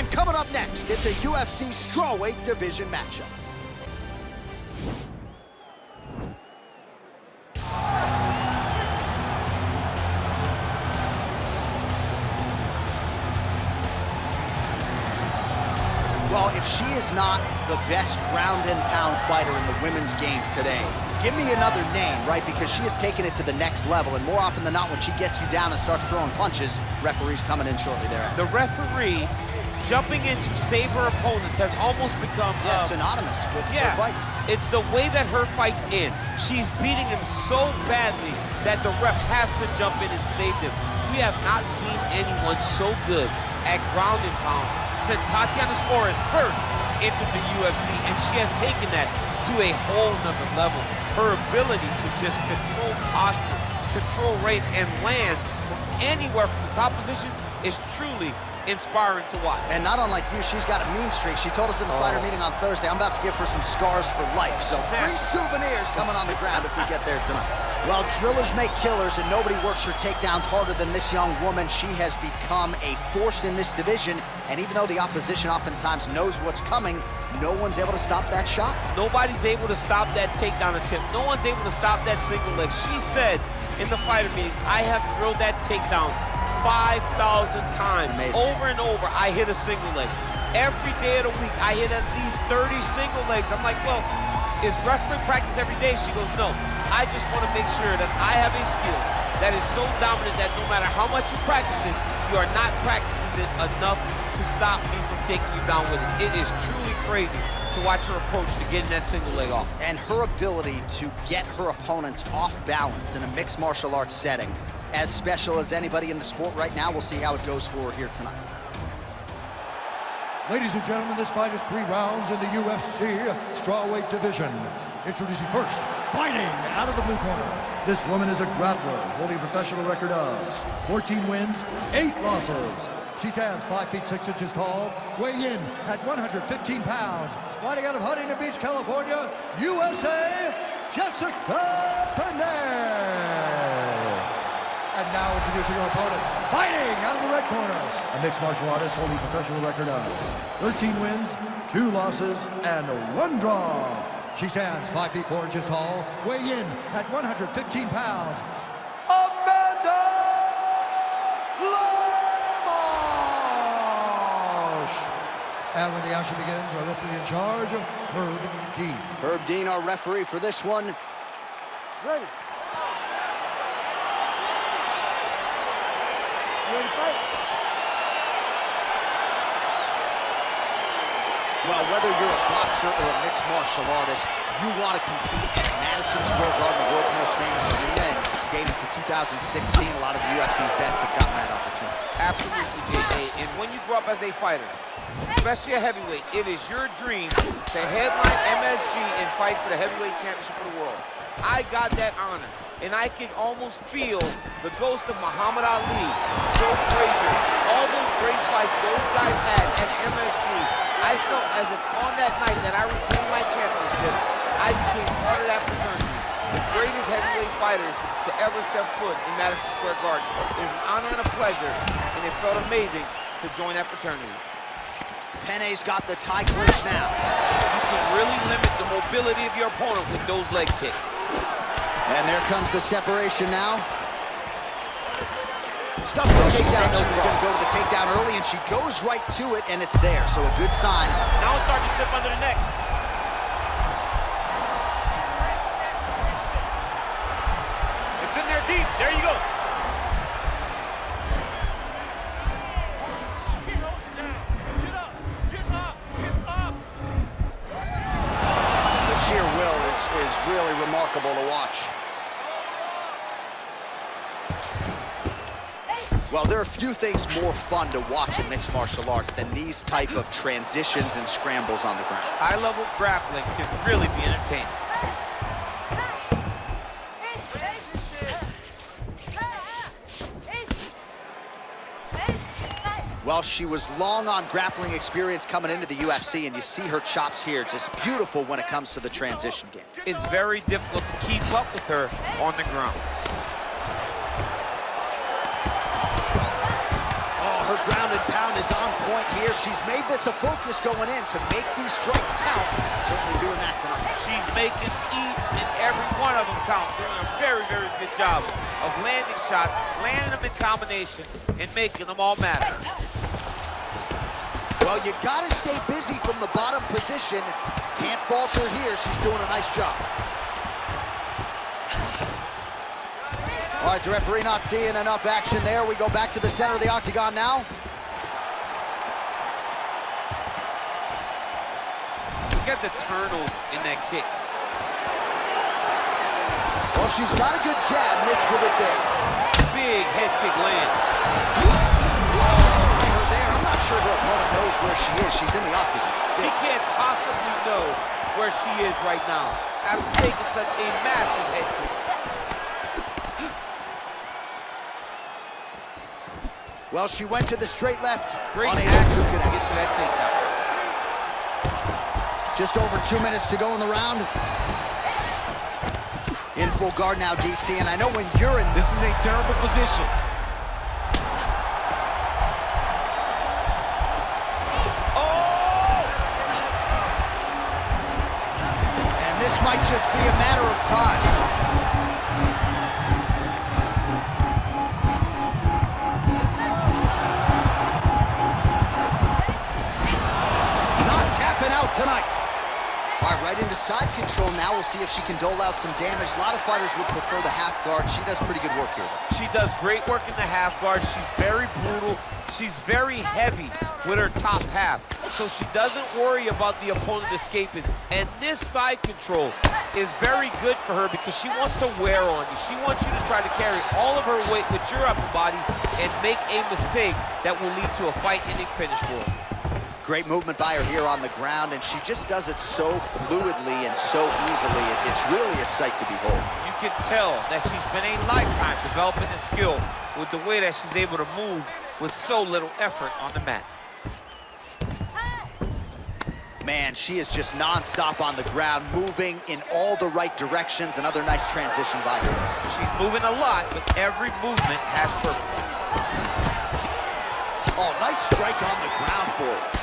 And coming up next, it's a UFC strawweight division matchup. Well, if she is not the best ground and pound fighter in the women's game today, give me another name, right? Because she has taken it to the next level, and more often than not, when she gets you down and starts throwing punches, referee's coming in shortly thereafter. The referee jumping in to save her opponents has almost become synonymous with her fights. It's the way that her fights end. She's beating him so badly that the ref has to jump in and save him. We have not seen anyone so good at ground and pound since Tatiana Suarez first entered the UFC, and she has taken that to a whole nother level. Her ability to just control posture, control range, and land from anywhere from the top position is truly inspiring to watch. And not unlike you, she's got a mean streak. She told us in the fighter meeting on Thursday, I'm about to give her some scars for life. So free souvenirs coming on the ground if we get there tonight. Well, drillers make killers, and nobody works her takedowns harder than this young woman. She has become a force in this division, and even though the opposition oftentimes knows what's coming, no one's able to stop that shot. Nobody's able to stop that takedown attempt. No one's able to stop that single leg. She said in the fighter meetings, I have drilled that takedown 5,000 times. Amazing. Over and over, I hit a single leg. Every day of the week, I hit at least 30 single legs. I'm like, well, is wrestling practice every day? She goes, no. I just want to make sure that I have a skill that is so dominant that no matter how much you practice it, you are not practicing it enough to stop me from taking you down with it. It is truly crazy to watch her approach to getting that single leg off. And her ability to get her opponents off balance in a mixed martial arts setting, as special as anybody in the sport right now. We'll see how it goes for her here tonight. Ladies and gentlemen, this fight is 3 rounds in the UFC strawweight division. Introducing first, fighting out of the blue corner. This woman is a grappler, holding a professional record of 14 wins, 8 losses. She stands 5 feet 6 inches tall, weighing in at 115 pounds. Fighting out of Huntington Beach, California, USA, Jessica Penne. And now introducing her opponent, fighting out of the red corner, a mixed martial artist holding a professional record of 13 wins, 2 losses, and 1 draw. She stands 5 feet 4 inches tall, weighing in at 115 pounds. Amanda Lemos! And when the action begins, our referee in charge, Herb Dean. Herb Dean, our referee for this one. Ready. Ready to fight? Well, whether you're a boxer or a mixed martial artist, you want to compete at Madison Square Garden, the world's most famous arena, and dating to 2016, a lot of the UFC's best have gotten that opportunity. Absolutely, J.A. And when you grow up as a fighter, especially a heavyweight, it is your dream to headline MSG and fight for the heavyweight championship of the world. I got that honor, and I can almost feel the ghost of Muhammad Ali, Joe Frazier, all those great fights those guys had at MSG. I felt as if on that night that I retained my championship, I became part of that fraternity. The greatest heavyweight fighters to ever step foot in Madison Square Garden. It was an honor and a pleasure, and it felt amazing to join that fraternity. Penne's got the tie clinch now. You can really limit the mobility of your opponent with those leg kicks. And there comes the separation now. Stuff the takedown. She said she was going to go to the takedown early, and she goes right to it, and it's there. So a good sign. Now it's starting to slip under the neck. It's in there deep. There you go. The sheer will is really remarkable to watch. Well, there are few things more fun to watch in mixed martial arts than these type of transitions and scrambles on the ground. High-level grappling can really be entertaining. Well, she was long on grappling experience coming into the UFC, and you see her chops here, just beautiful when it comes to the transition game. It's very difficult to keep up with her on the ground. Her ground and pound is is on point here. She's made this a focus going in to make these strikes count. Certainly doing that tonight. She's making each and every one of them count. Doing a very, very good job of landing shots, landing them in combination, and making them all matter. Well, you gotta stay busy from the bottom position. Can't falter here. She's doing a nice job. All right, the referee not seeing enough action there. We go back to the center of the octagon now. Look at the turtle in that kick. Well, she's got a good jab, missed with it there. Big head kick lands. Her there. I'm not sure her opponent knows where she is. She's in the octagon. She can't possibly know where she is right now after taking such a massive head kick. Well, she went to the straight left. Great unable action to to connect. get to that takedown. Just over 2 minutes to go in the round. In full guard now, DC, and I know when you're in... This is a terrible position. Oh! And this might just be a matter of time. Out tonight. All right, right into side control now. We'll see if she can dole out some damage. A lot of fighters would prefer the half guard. She does pretty good work here, though. She does great work in the half guard. She's very brutal. She's very heavy with her top half. So she doesn't worry about the opponent escaping. And this side control is very good for her because she wants to wear on you. She wants you to try to carry all of her weight with your upper body and make a mistake that will lead to a fight-ending finish for her. Great movement by her here on the ground, and she just does it so fluidly and so easily. It's really a sight to behold. You can tell that she's been a lifetime developing the skill with the way that she's able to move with so little effort on the mat. Man, she is just non-stop on the ground, moving in all the right directions. Another nice transition by her. She's moving a lot, but every movement has purpose. Oh, nice strike on the ground for her.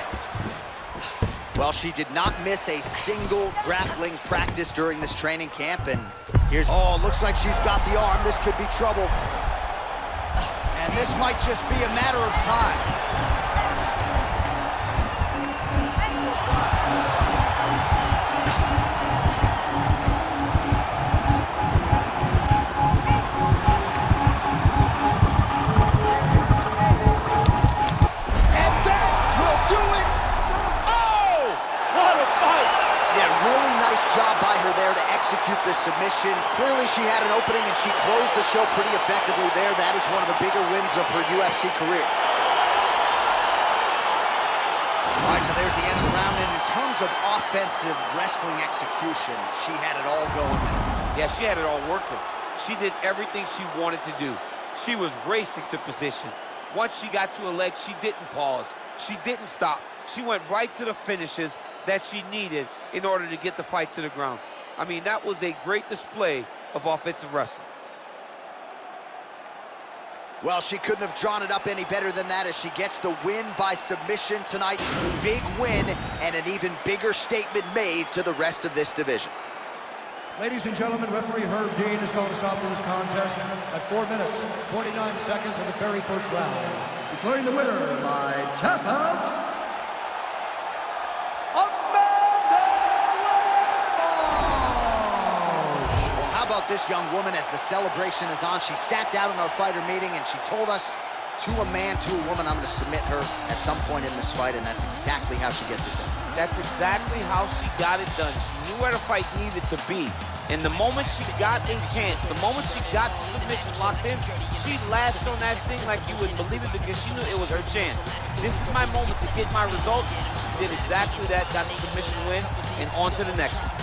Well, she did not miss a single grappling practice during this training camp, and here's... Oh, looks like she's got the arm. This could be trouble. And this might just be a matter of time. Execute the submission. Clearly she had an opening and she closed the show pretty effectively there. That is one of the bigger wins of her UFC career. All right, so there's the end of the round, and in terms of offensive wrestling execution, she had it all going there. Yeah, she had it all working. She did everything she wanted to do. She was racing to position. Once she got to a leg, she didn't pause. She didn't stop. She went right to the finishes that she needed in order to get the fight to the ground. I mean, that was a great display of offensive wrestling. Well, she couldn't have drawn it up any better than that as she gets the win by submission tonight. Big win and an even bigger statement made to the rest of this division. Ladies and gentlemen, referee Herb Dean has called a stop to this contest at 4 minutes, 49 seconds of the very first round. Declaring the winner by tap out, this young woman, as the celebration is on, she sat down in our fighter meeting and she told us, to a man, to a woman, I'm going to submit her at some point in this fight, and that's exactly how she gets it done. That's exactly how she got it done. She knew where the fight needed to be. And the moment she got a chance, the moment she got the submission locked in, she lashed on that thing like you wouldn't believe it because she knew it was her chance. This is my moment to get my result. She did exactly that, got the submission win, and on to the next one.